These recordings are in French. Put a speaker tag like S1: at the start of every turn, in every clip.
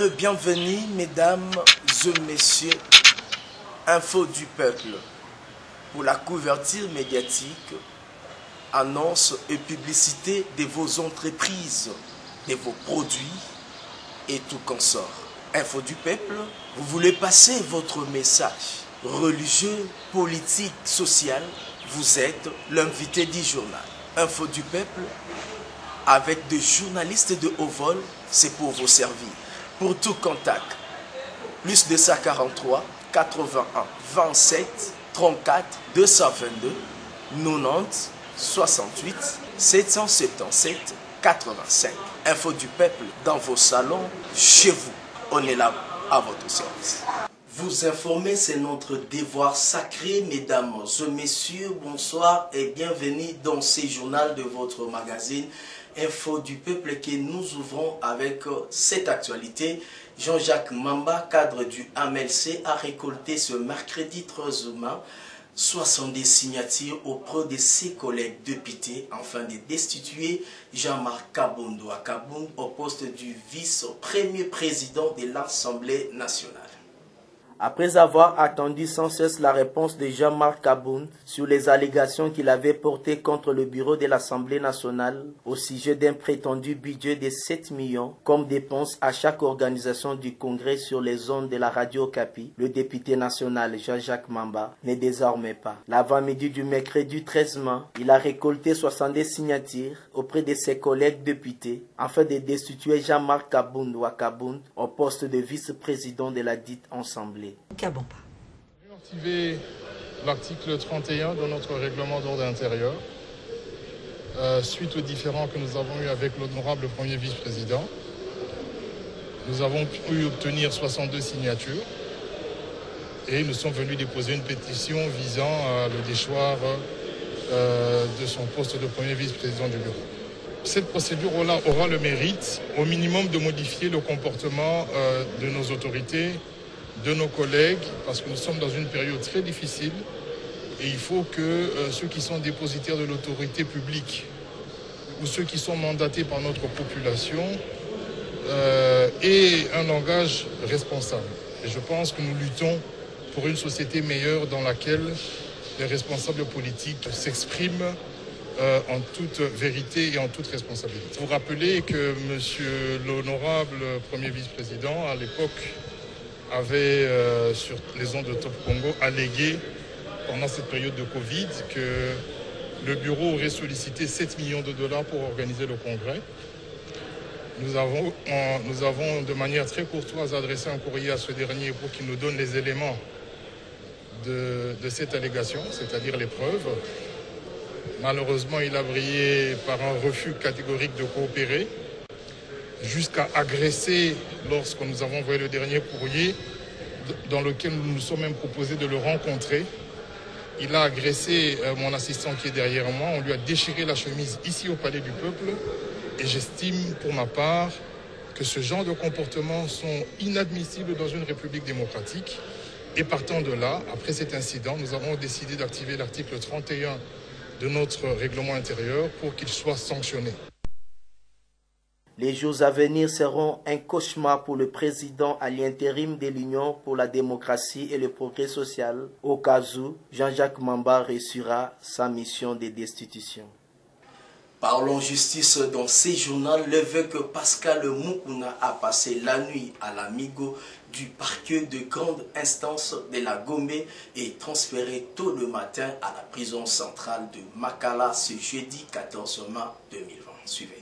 S1: le bienvenu, mesdames et messieurs. Info du peuple. Pour la couverture médiatique, annonce et publicité de vos entreprises, de vos produits et tout consort. Info du peuple, vous voulez passer votre message religieux, politique, social, vous êtes l'invité du journal. Info du peuple, avec des journalistes de haut vol, c'est pour vous servir. Pour tout contact, plus 243 81 27 34 222 90 68 777 85. Info du peuple dans vos salons, chez vous. On est là à votre service. Vous informer, c'est notre devoir sacré, mesdames et messieurs. Bonsoir et bienvenue dans ce journal de votre magazine Info du peuple que nous ouvrons avec cette actualité. Jean-Jacques Mamba, cadre du AMLC, a récolté ce mercredi 13 mai 70 signatures auprès de ses collègues députés afin de destituer Jean-Marc Kabound au poste du vice-premier président de l'Assemblée nationale. Après avoir attendu sans cesse la réponse de Jean-Marc Kabound sur les allégations qu'il avait portées contre le bureau de l'Assemblée nationale au sujet d'un prétendu budget de 7 millions comme dépense à chaque organisation du Congrès sur les ondes de la radio Okapi, le député national Jean-Jacques Mamba n'est désormais pas. L'avant-midi du mercredi 13 mai, il a récolté 70 signatures auprès de ses collègues députés afin de destituer Jean-Marc Kabound au poste de vice-président de la dite Assemblée.
S2: Activer l'article 31 de notre règlement d'ordre intérieur suite aux différends que nous avons eus avec l'honorable premier vice-président. Nous avons pu obtenir 62 signatures et nous sommes venus déposer une pétition visant à le déchoir de son poste de premier vice-président du bureau. Cette procédure aura le mérite au minimum de modifier le comportement de nos autorités, de nos collègues, parce que nous sommes dans une période très difficile et il faut que ceux qui sont dépositaires de l'autorité publique ou ceux qui sont mandatés par notre population aient un langage responsable. Et je pense que nous luttons pour une société meilleure dans laquelle les responsables politiques s'expriment en toute vérité et en toute responsabilité. Vous rappelez que monsieur l'honorable premier vice-président, à l'époque, avait, sur les ondes de Top Congo, allégué pendant cette période de Covid que le bureau aurait sollicité 7 millions de dollars pour organiser le congrès. Nous avons de manière très courtoise adressé un courrier à ce dernier pour qu'il nous donne les éléments de cette allégation, c'est-à-dire les preuves. Malheureusement, il a brillé par un refus catégorique de coopérer, jusqu'à agresser, lorsque nous avons envoyé le dernier courrier, dans lequel nous nous sommes même proposé de le rencontrer. Il a agressé mon assistant qui est derrière moi, on lui a déchiré la chemise ici au Palais du Peuple, et j'estime pour ma part que ce genre de comportements sont inadmissibles dans une république démocratique. Et partant de là, après cet incident, nous avons décidé d'activer l'article 31 de notre règlement intérieur pour qu'il soit sanctionné.
S1: Les jours à venir seront un cauchemar pour le président à l'intérim de l'Union pour la démocratie et le progrès social, au cas où Jean-Jacques Mamba réussira sa mission de destitution. Parlons justice dans ces journaux. L'évêque Pascal Mukuna a passé la nuit à l'Amigo du parquet de grande instance de la Gombe et transféré tôt le matin à la prison centrale de Makala ce jeudi 14 mai 2020. Suivez.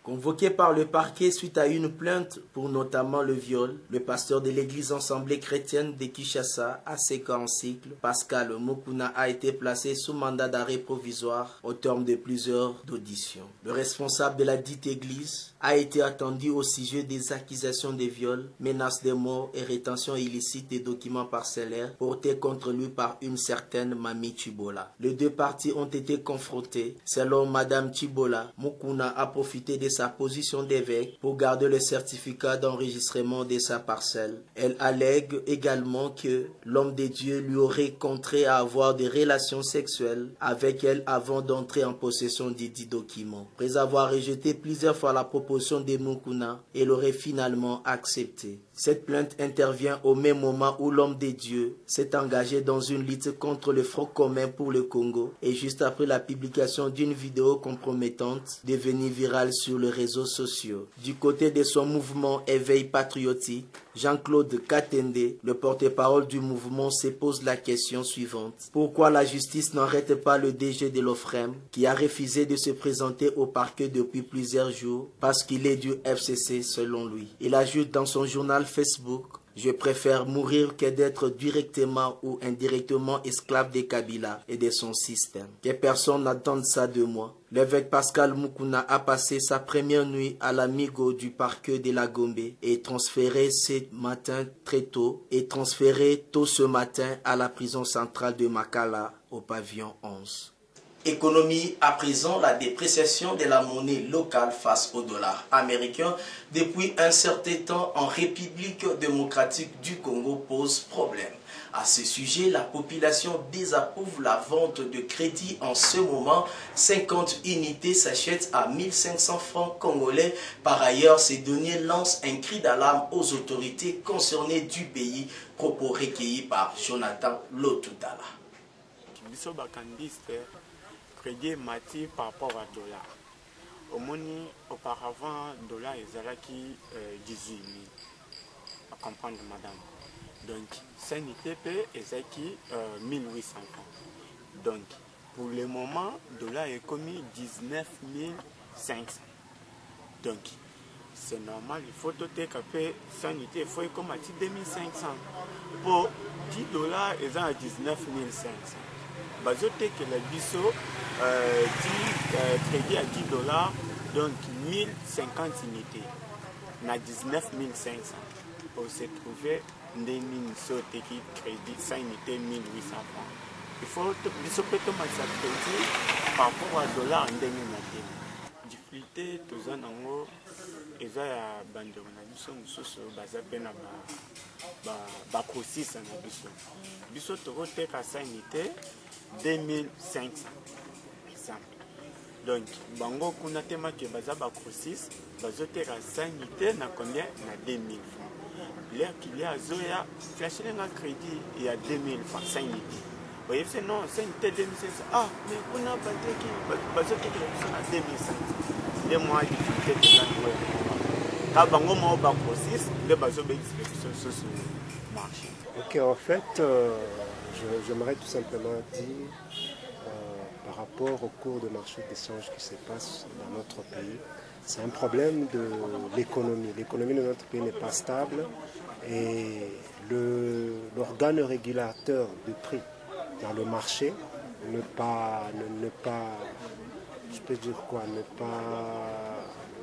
S1: Convoqué par le parquet suite à une plainte pour notamment le viol, le pasteur de l'église Assemblée chrétienne de Kinshasa, ACK en cycle, Pascal Mukuna, a été placé sous mandat d'arrêt provisoire au terme de plusieurs auditions. Le responsable de la dite église a été attendu au sujet des accusations de viol, menaces de mort et rétention illicite des documents parcellaires portés contre lui par une certaine Mami Chibola. Les deux parties ont été confrontées. Selon Madame Chibola, Mukuna a profité de sa position d'évêque pour garder le certificat d'enregistrement de sa parcelle. Elle allègue également que l'homme de Dieu lui aurait contraint à avoir des relations sexuelles avec elle avant d'entrer en possession des dix documents. Après avoir rejeté plusieurs fois la proposition de Mukuna, elle aurait finalement accepté. Cette plainte intervient au même moment où l'homme de Dieu s'est engagé dans une lutte contre le Front commun pour le Congo et juste après la publication d'une vidéo compromettante devenue virale sur les réseaux sociaux. Du côté de son mouvement Éveil patriotique, Jean-Claude Katende, le porte-parole du mouvement, se pose la question suivante. Pourquoi la justice n'arrête pas le DG de l'OFREM qui a refusé de se présenter au parquet depuis plusieurs jours parce qu'il est du FCC selon lui? Il ajoute dans son journal Facebook: je préfère mourir que d'être directement ou indirectement esclave de Kabila et de son système. Que personne n'attende ça de moi. L'évêque Pascal Mukuna a passé sa première nuit à l'Amigo du parquet de la Gombe et transféré ce matin ce matin à la prison centrale de Makala au pavillon 11. Économie, à présent, la dépréciation de la monnaie locale face au dollar américain depuis un certain temps en République démocratique du Congo pose problème. À ce sujet, la population désapprouve la vente de crédit en ce moment. 50 unités s'achètent à 1500 francs congolais. Par ailleurs, ces données lancent un cri d'alarme aux autorités concernées du pays. Propos recueillis par Jonathan Lotutala.
S3: Crédit mati par rapport à dollar. Au moni, auparavant, dollar est qui 18 000. À comprendre, madame. Donc, CNITP est qui 1800 francs. Donc, pour le moment, dollar est commis 19 500. Donc, c'est normal, il faut tout écaper sanité, il faut comme à 2500. Pour 10 dollars, ils ont à 19 500. Bazote que le biseau crédit à 10 dollars, donc 1050 unités, na 19 500. Pour se trouver des qui crédit 5 unités 1800 francs. Il faut que biseau peut tomber sa crédit par rapport à dollar en 2021. Difficulté, tous en haut, et ça, nous sommes sous bazapena bakosis na biso. Biso torote ka 5 unités 2500. Donc, bango kuna tema ke baza bakosis, bazoteka 5 unités na combien? Na 2000 francs. L'air qu'il y a zoya, flasher un crédit, il y a 2000 francs, 5 unités. Vous voyez, c'est non, 5 unités 2500. Ah, mais on a bazoteka à 2500. Les mois de difficulté de la nouvelle. Quand bango mo bakosis, les bazobek sur ce marché.
S4: Ok, en fait, j'aimerais tout simplement dire par rapport au cours de marché d'échange qui se passe dans notre pays, c'est un problème de l'économie. L'économie de notre pays n'est pas stable et l'organe régulateur du prix dans le marché ne pas, je peux dire quoi,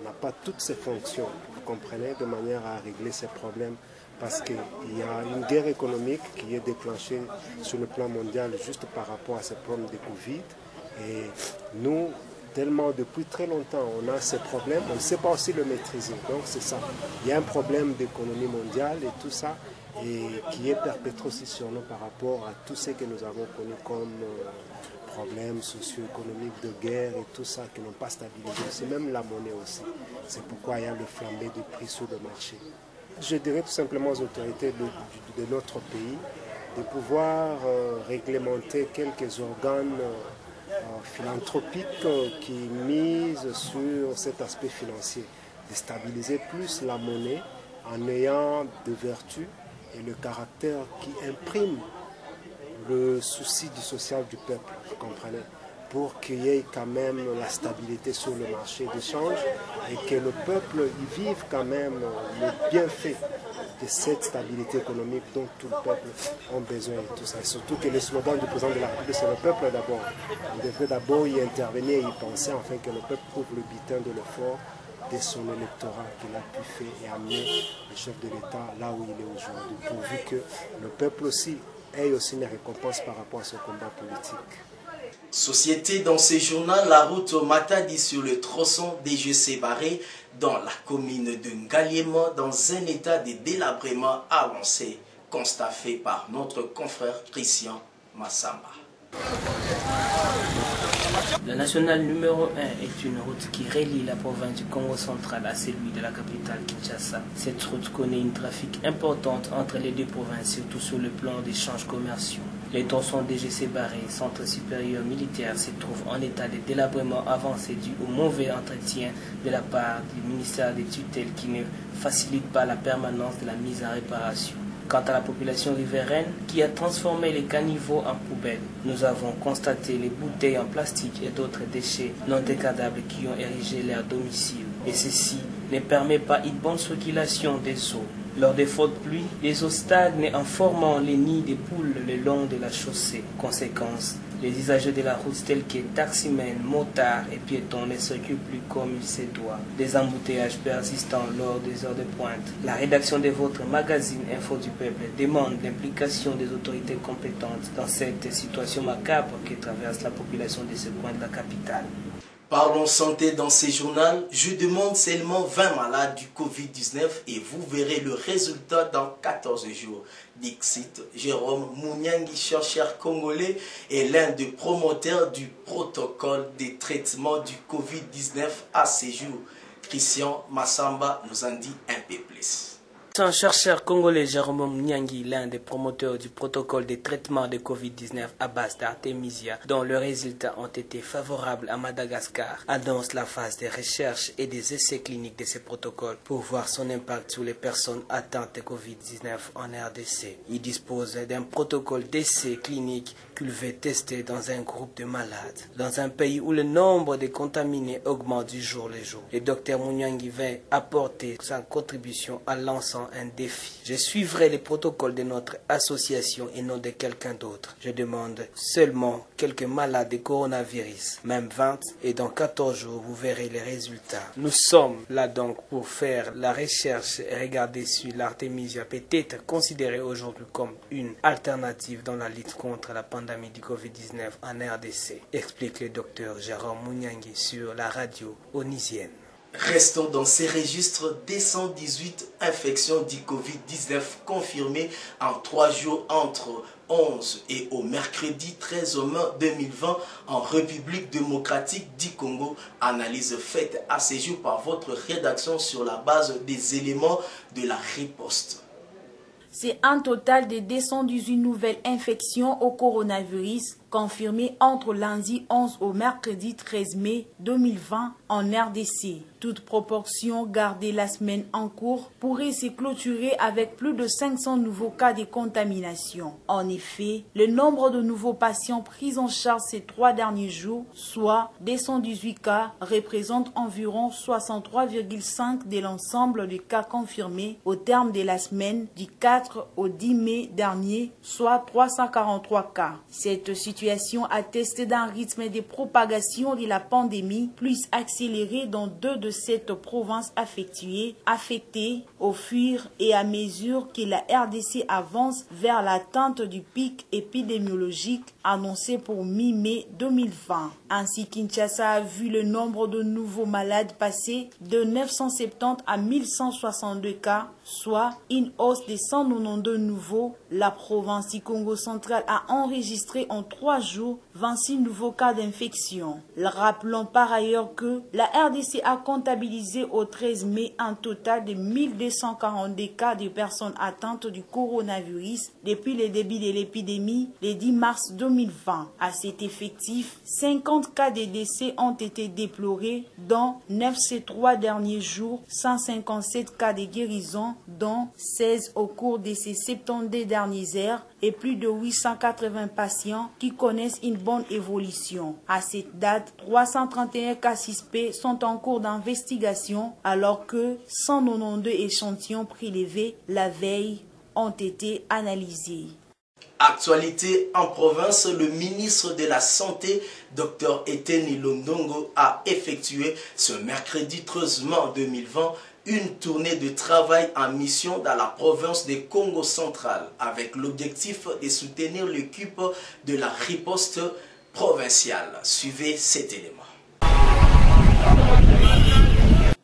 S4: n'a pas toutes ses fonctions, vous comprenez, de manière à régler ces problèmes. Parce qu'il y a une guerre économique qui est déclenchée sur le plan mondial juste par rapport à ces problèmes de Covid. Et nous, tellement depuis très longtemps, on a ces problèmes, on ne sait pas aussi le maîtriser. Donc c'est ça. Il y a un problème d'économie mondiale et tout ça, et qui est perpétré aussi sur nous par rapport à tout ce que nous avons connu comme problèmes socio-économiques de guerre et tout ça qui n'ont pas stabilisé. C'est même la monnaie aussi. C'est pourquoi il y a le flambé de prix sur le marché. Je dirais tout simplement aux autorités de notre pays de pouvoir réglementer quelques organes philanthropiques qui misent sur cet aspect financier, de stabiliser plus la monnaie en ayant de vertus et le caractère qui imprime le souci du social du peuple, vous comprenez, pour qu'il y ait quand même la stabilité sur le marché d'échange et que le peuple y vive quand même le bienfait de cette stabilité économique dont tout le peuple a besoin et tout ça. Et surtout que le slogan du président de la République, c'est le peuple d'abord. On devrait d'abord y intervenir et y penser afin que le peuple trouve le butin de l'effort de son électorat qu'il a pu faire et amener le chef de l'État là où il est aujourd'hui, pourvu que le peuple aussi ait aussi une récompense par rapport à ce combat politique.
S1: Société dans ce journal, la route Matadi sur le tronçon DGC Barré dans la commune de Ngaliema dans un état de délabrement avancé, constat fait par notre confrère Christian Massamba.
S5: La nationale numéro 1 est une route qui relie la province du Congo central à celui de la capitale Kinshasa. Cette route connaît une trafic importante entre les deux provinces, surtout sur le plan d'échanges commerciaux. Les tronçons DGC Barré, centre supérieur militaire, se trouvent en état de délabrement avancé dû au mauvais entretien de la part du ministère des tutelles qui ne facilite pas la permanence de la mise en réparation. Quant à la population riveraine qui a transformé les caniveaux en poubelles, nous avons constaté les bouteilles en plastique et d'autres déchets non dégradables qui ont érigé leur domicile. Et ceci ne permet pas une bonne circulation des eaux. Lors des fortes pluies, les eaux stagnent en formant les nids des poules le long de la chaussée. Conséquence, les usagers de la route tels que taximens, motards et piétons ne circulent plus comme il se doit. Des embouteillages persistants lors des heures de pointe. La rédaction de votre magazine Info du Peuple demande l'implication des autorités compétentes dans cette situation macabre que traverse la population de ce coin de la capitale.
S1: Parlons santé dans ce journal. Je demande seulement 20 malades du Covid-19 et vous verrez le résultat dans 14 jours. Dixit, Jérôme Mouniangi, chercheur congolais, est l'un des promoteurs du protocole de traitement du Covid-19 à ce jour. Christian Massamba nous en dit un peu plus.
S5: Un chercheur congolais, Jérôme Nyangi, l'un des promoteurs du protocole de traitement de Covid-19 à base d'artémisia, dont les résultats ont été favorables à Madagascar, annonce la phase des recherches et des essais cliniques de ce protocole pour voir son impact sur les personnes atteintes de Covid-19 en RDC. Il dispose d'un protocole d'essais cliniques qu'il veut tester dans un groupe de malades. Dans un pays où le nombre de contaminés augmente du jour le jour, le docteur Mouniangi veut apporter sa contribution à l'ensemble un défi. Je suivrai les protocoles de notre association et non de quelqu'un d'autre. Je demande seulement quelques malades de coronavirus, même 20, et dans 14 jours, vous verrez les résultats. Nous sommes là donc pour faire la recherche et regarder si l'artémisia peut être considérée aujourd'hui comme une alternative dans la lutte contre la pandémie du Covid-19 en RDC, explique le docteur Jérôme Mouniangi sur la radio onisienne.
S1: Restons dans ces registres. 218 infections du Covid-19 confirmées en 3 jours entre 11 et au mercredi 13 mai 2020 en République démocratique du Congo. Analyse faite à ce jour par votre rédaction sur la base des éléments de la riposte.
S6: C'est un total de 218 nouvelles infections au coronavirus confirmées entre lundi 11 au mercredi 13 mai 2020 en RDC. Toute proportion gardée la semaine en cours pourrait se clôturer avec plus de 500 nouveaux cas de contamination. En effet, le nombre de nouveaux patients pris en charge ces 3 derniers jours, soit 218 cas, représente environ 63,5% de l'ensemble des cas confirmés au terme de la semaine du 4 au 10 mai dernier, soit 343 cas. Cette situation atteste d'un rythme de propagation de la pandémie plus accéléré dans 2 de cette province affectées au fur et à mesure que la RDC avance vers l'atteinte du pic épidémiologique annoncé pour mi-mai 2020. Ainsi, Kinshasa a vu le nombre de nouveaux malades passer de 970 à 1162 cas, soit une hausse de 192 nouveaux. La province du Congo central a enregistré en 3 jours 26 nouveaux cas d'infection. Rappelons par ailleurs que la RDC a comptabilisé au 13 mai un total de 1242 cas de personnes atteintes du coronavirus depuis le début de l'épidémie le 10 mars 2020. À cet effectif, 50 cas de décès ont été déplorés, dont 9 ces 3 derniers jours, 157 cas de guérison, dont 16 au cours de ces 72 dernières heures, et plus de 880 patients qui connaissent une bonne évolution. À cette date, 331 cas suspects sont en cours d'investigation alors que 192 échantillons prélevés la veille ont été analysés.
S1: Actualité en province, le ministre de la Santé, Dr Etienne Londongo, a effectué ce mercredi 13 mai 2020 une tournée de travail en mission dans la province de Congo central avec l'objectif de soutenir l'équipe de la riposte provinciale. Suivez cet élément.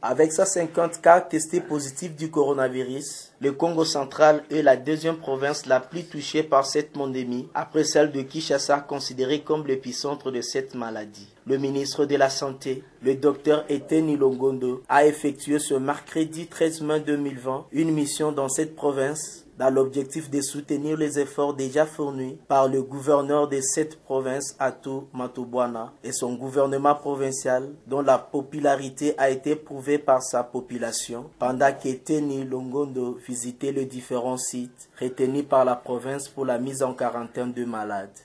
S1: Avec 150 cas testés positifs du coronavirus, le Congo central est la deuxième province la plus touchée par cette pandémie, après celle de Kinshasa considérée comme l'épicentre de cette maladie. Le ministre de la Santé, le docteur Eteni Longondo, a effectué ce mercredi 13 mai 2020 une mission dans cette province dans l'objectif de soutenir les efforts déjà fournis par le gouverneur de cette province, Atou Matubwana, et son gouvernement provincial, dont la popularité a été prouvée par sa population, pendant qu'Eteni Longondo visitait les différents sites retenus par la province pour la mise en quarantaine de malades.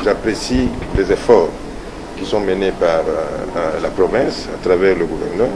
S7: J'apprécie les efforts qui sont menés par la province à travers le gouverneur,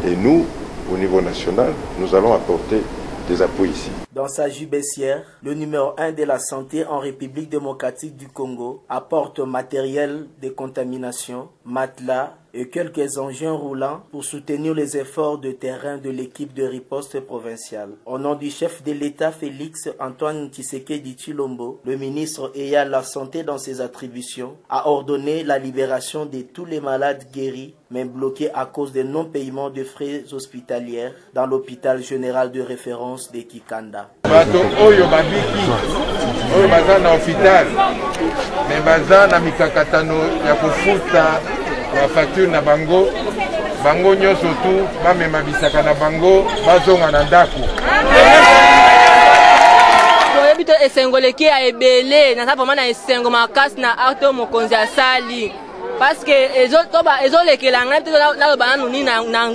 S7: et nous, au niveau national, nous allons apporter des appuis ici.
S1: Dans sa gibecière, le numéro 1 de la santé en République démocratique du Congo apporte matériel de contamination, matelas et quelques engins roulants pour soutenir les efforts de terrain de l'équipe de riposte provinciale. Au nom du chef de l'État Félix Antoine Tshisekedi Tshilombo, le ministre ayant la santé dans ses attributions a ordonné la libération de tous les malades guéris mais bloqués à cause de non-paiement de frais hospitaliers dans l'hôpital général de référence de Kikanda.
S8: Bato oyo babiki oyo baza na hôpital mais baza na mikakatano ya kofuta ba facture na bango nyonso tu bamema bisaka na bango bazonga na ndako.
S9: Boyebi to esengoleki ya ebele na vraiment na esengo makasi na arto mokonzi asali parce que ezolekela ngai to naloba nanu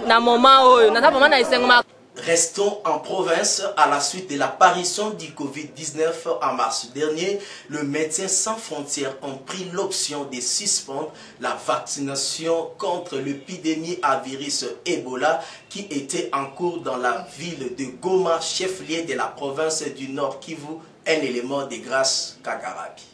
S9: na moment oyo na vraiment na esengo makasi.
S1: Restons en province. À la suite de l'apparition du Covid-19 en mars dernier, le Médecins sans frontières ont pris l'option de suspendre la vaccination contre l'épidémie à virus Ebola qui était en cours dans la ville de Goma, chef-lieu de la province du Nord Kivu, un élément de Grâce Kagarabi.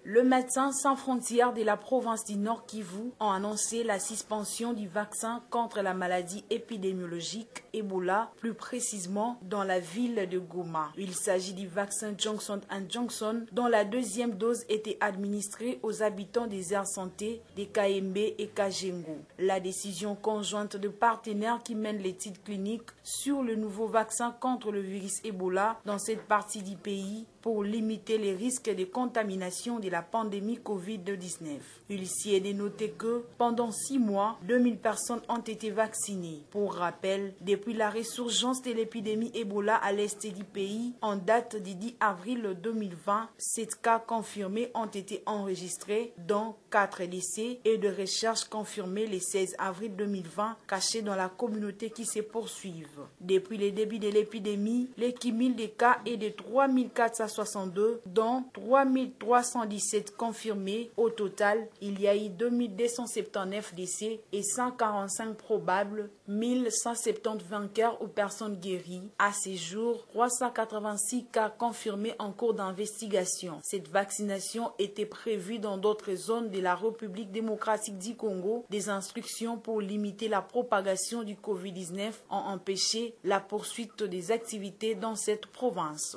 S6: Le Médecins sans frontières de la province du Nord Kivu ont annoncé la suspension du vaccin contre la maladie épidémiologique Ebola, plus précisément dans la ville de Goma. Il s'agit du vaccin Johnson & Johnson, dont la deuxième dose était administrée aux habitants des aires santé de Kayembe et Kajengo. La décision conjointe de partenaires qui mènent l'étude clinique sur le nouveau vaccin contre le virus Ebola dans cette partie du pays pour limiter les risques de contamination de la pandémie Covid-19. Il s'y est noté que pendant 6 mois, 2000 personnes ont été vaccinées. Pour rappel, depuis la résurgence de l'épidémie Ebola à l'est du pays, en date du 10 avril 2020, 7 cas confirmés ont été enregistrés, dont 4 décès et de recherches confirmées le 16 avril 2020, cachés dans la communauté qui se poursuivent. Depuis le début de l'épidémie, le cumul des cas est de 3462, dont 3317 confirmés. Au total, il y a eu 2279 décès et 145 probables, 1170 vainqueurs ou personnes guéries. À ce jour, 386 cas confirmés en cours d'investigation. Cette vaccination était prévue dans d'autres zones de la République démocratique du Congo. Des instructions pour limiter la propagation du Covid-19 ont empêché la poursuite des activités dans cette province.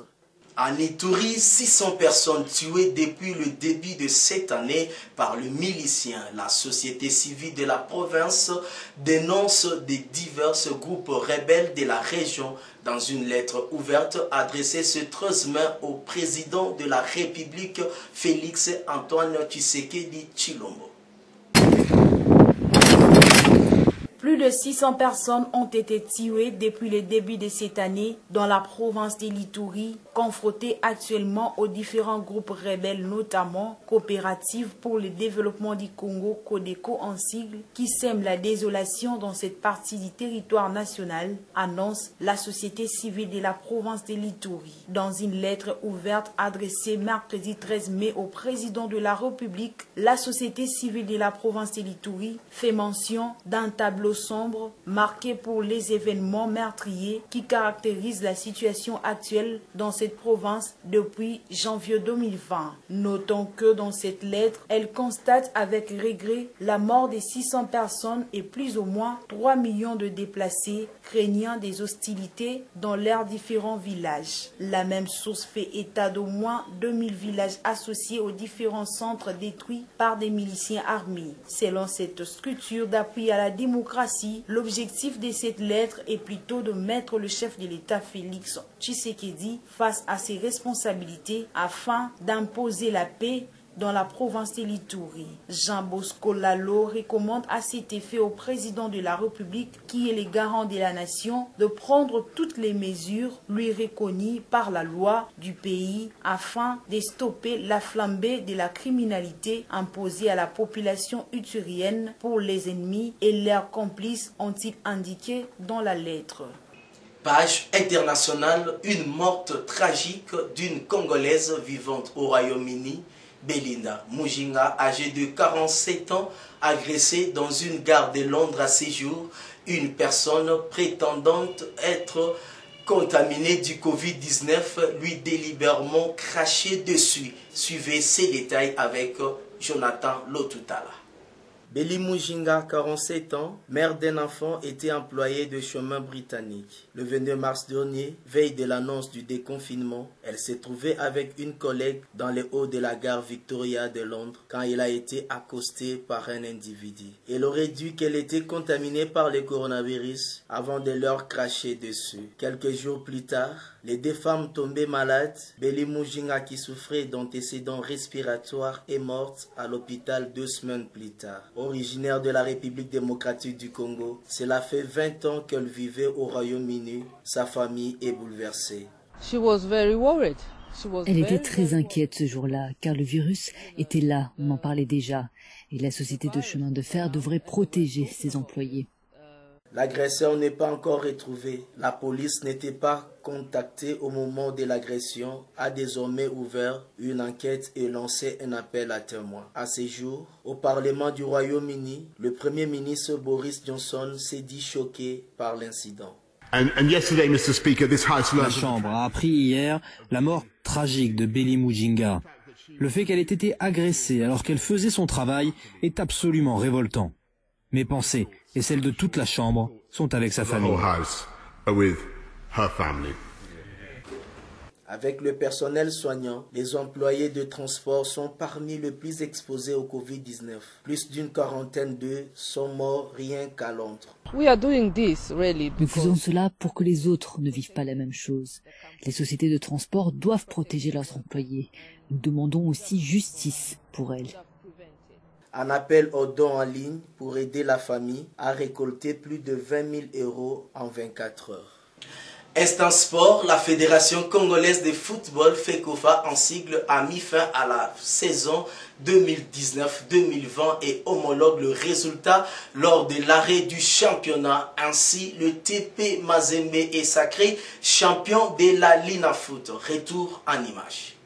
S1: En Ituri, 600 personnes tuées depuis le début de cette année par le milicien. La société civile de la province dénonce des divers groupes rebelles de la région dans une lettre ouverte adressée ce 13 mai au président de la République, Félix Antoine Tshisekedi Tshilombo.
S6: Plus de 600 personnes ont été tuées depuis le début de cette année dans la province de l'Ituri, confrontées actuellement aux différents groupes rebelles, notamment Coopérative pour le développement du Congo, Codeco en sigle, qui sèment la désolation dans cette partie du territoire national, annonce la société civile de la province de l'Ituri. Dans une lettre ouverte adressée mercredi 13 mai au président de la République, la société civile de la province de l'Ituri fait mention d'un tableau tableau sombre marqué pour les événements meurtriers qui caractérisent la situation actuelle dans cette province depuis janvier 2020. Notons que dans cette lettre, elle constate avec regret la mort de 600 personnes et plus ou moins 3 millions de déplacés craignant des hostilités dans leurs différents villages. La même source fait état d'au moins 2000 villages associés aux différents centres détruits par des miliciens armés. Selon cette structure d'appui à la démocratie, l'objectif de cette lettre est plutôt de mettre le chef de l'État Félix Tshisekedi face à ses responsabilités afin d'imposer la paix dans la province de l'Ituri. Jean Bosco Lalo recommande à cet effet au président de la République, qui est le garant de la nation, de prendre toutes les mesures lui reconnues par la loi du pays afin de stopper la flambée de la criminalité imposée à la population iturienne pour les ennemis et leurs complices, ont-ils indiqué dans la lettre.
S1: Page internationale, une morte tragique d'une Congolaise vivante au Royaume-Uni, Belinda Mujinga, âgée de 47 ans, agressée dans une gare de Londres à ses jours, une personne prétendant être contaminée du Covid-19 lui délibérément craché dessus. Suivez ces détails avec Jonathan Lotutala. Beli Mujinga, 47 ans, mère d'un enfant, était employée de chemin britannique. Le 22 mars dernier, veille de l'annonce du déconfinement, elle s'est trouvée avec une collègue dans les hauts de la gare Victoria de Londres quand elle a été accostée par un individu. Elle aurait dit qu'elle était contaminée par le coronavirus avant de leur cracher dessus. Quelques jours plus tard, les deux femmes tombées malades, Beli Mujinga qui souffrait d'antécédents respiratoires est morte à l'hôpital 2 semaines plus tard. Originaire de la République démocratique du Congo, cela fait 20 ans qu'elle vivait au Royaume-Uni. Sa famille est bouleversée.
S10: Elle était très inquiète ce jour-là, car le virus était là, on en parlait déjà, et la société de chemin de fer devrait protéger ses employés.
S1: L'agresseur n'est pas encore retrouvé. La police n'était pas contactée au moment de l'agression, a désormais ouvert une enquête et lancé un appel à témoins. À ce jour, au Parlement du Royaume-Uni, le Premier ministre Boris Johnson s'est dit choqué par l'incident.
S11: La Chambre a appris hier la mort tragique de Beli Mujinga. Le fait qu'elle ait été agressée alors qu'elle faisait son travail est absolument révoltant. Mes pensées et celles de toute la Chambre sont avec sa famille.
S1: Avec le personnel soignant, les employés de transport sont parmi les plus exposés au Covid-19. Plus d'une quarantaine d'eux sont morts rien qu'à Londres.
S10: Nous faisons cela pour que les autres ne vivent pas la même chose. Les sociétés de transport doivent protéger leurs employés. Nous demandons aussi justice pour elles.
S1: Un appel aux dons en ligne pour aider la famille a récolté plus de 20 000 € en 24 heures. Instant Sport, la Fédération congolaise de football FECOFA en sigle a mis fin à la saison 2019-2020 et homologue le résultat lors de l'arrêt du championnat. Ainsi, le TP Mazembe est sacré champion de la Linafoot. Retour en images.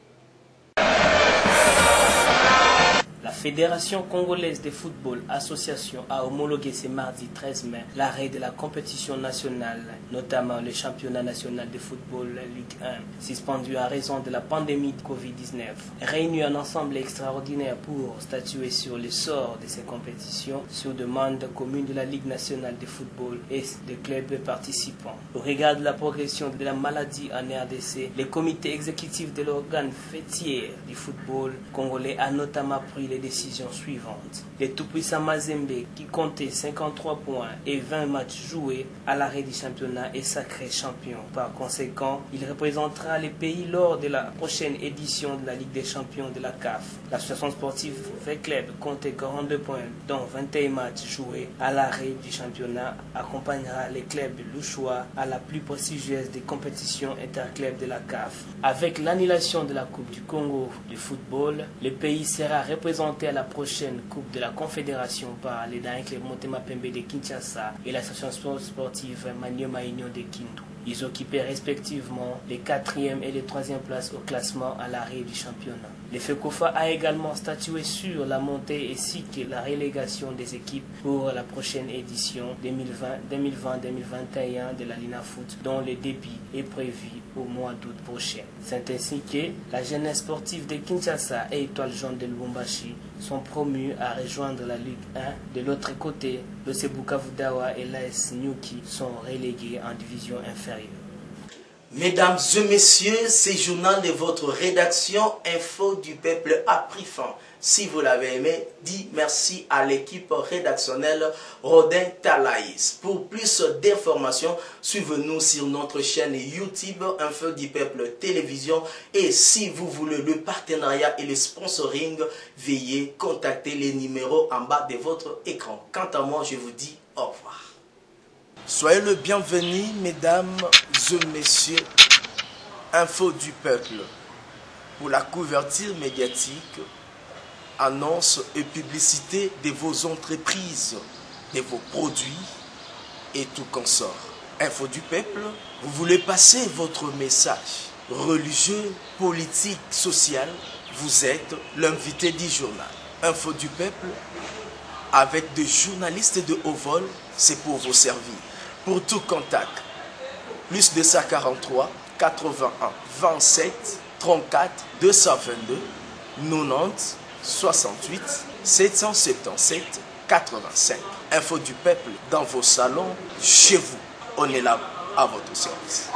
S5: La Fédération congolaise de football association a homologué ce mardi 13 mai l'arrêt de la compétition nationale, notamment le championnat national de football Ligue 1, suspendu à raison de la pandémie de Covid-19. Réuni un ensemble extraordinaire pour statuer sur le sort de ces compétitions sur demande commune de la Ligue nationale de football et des clubs participants. Au regard de la progression de la maladie en RDC, le comité exécutif de l'organe fêtier du football congolais a notamment pris les décisions suivantes. Le tout-puissant Mazembe, qui comptait 53 points et 20 matchs joués à l'arrêt du championnat, est sacré champion. Par conséquent, il représentera les pays lors de la prochaine édition de la Ligue des champions de la CAF. L'association sportive Club comptait 42 points, dont 21 matchs joués à l'arrêt du championnat, accompagnera les clubs louchois à la plus prestigieuse des compétitions interclubs de la CAF. Avec l'annulation de la Coupe du Congo de football, le pays sera représenté à la prochaine Coupe de la Confédération par les Dain Club Motema Pembe de Kinshasa et l'association sportive Manioma Union de Kindu. Ils occupaient respectivement les 4e et les 3e places au classement à l'arrêt du championnat. Le FECOFA a également statué sur la montée ainsi que la relégation des équipes pour la prochaine édition 2020-2021 de la Linafoot, dont le début est prévu au mois d'août prochain. C'est ainsi que la jeunesse sportive de Kinshasa et Étoile Jaune de Lubumbashi sont promus à rejoindre la Ligue 1. De l'autre côté, le Bukavu Dawa et l'AS Nyuki sont relégués en division inférieure.
S1: Mesdames et messieurs, ce journal de votre rédaction Info du Peuple a pris fin. Si vous l'avez aimé, dites merci à l'équipe rédactionnelle Rodin Talaïs. Pour plus d'informations, suivez-nous sur notre chaîne YouTube Info du Peuple Télévision. Et si vous voulez le partenariat et le sponsoring, veuillez contacter les numéros en bas de votre écran. Quant à moi, je vous dis au revoir. Soyez le bienvenu, mesdames et messieurs, Info du Peuple, pour la couverture médiatique, annonces et publicité de vos entreprises, de vos produits et tout consort. Info du Peuple, vous voulez passer votre message religieux, politique, social, vous êtes l'invité du journal. Info du Peuple, avec des journalistes de haut vol, c'est pour vous servir. Pour tout contact, plus 243 81 27 34 222 90 68 777 85. Info du Peuple dans vos salons, chez vous. On est là à votre service.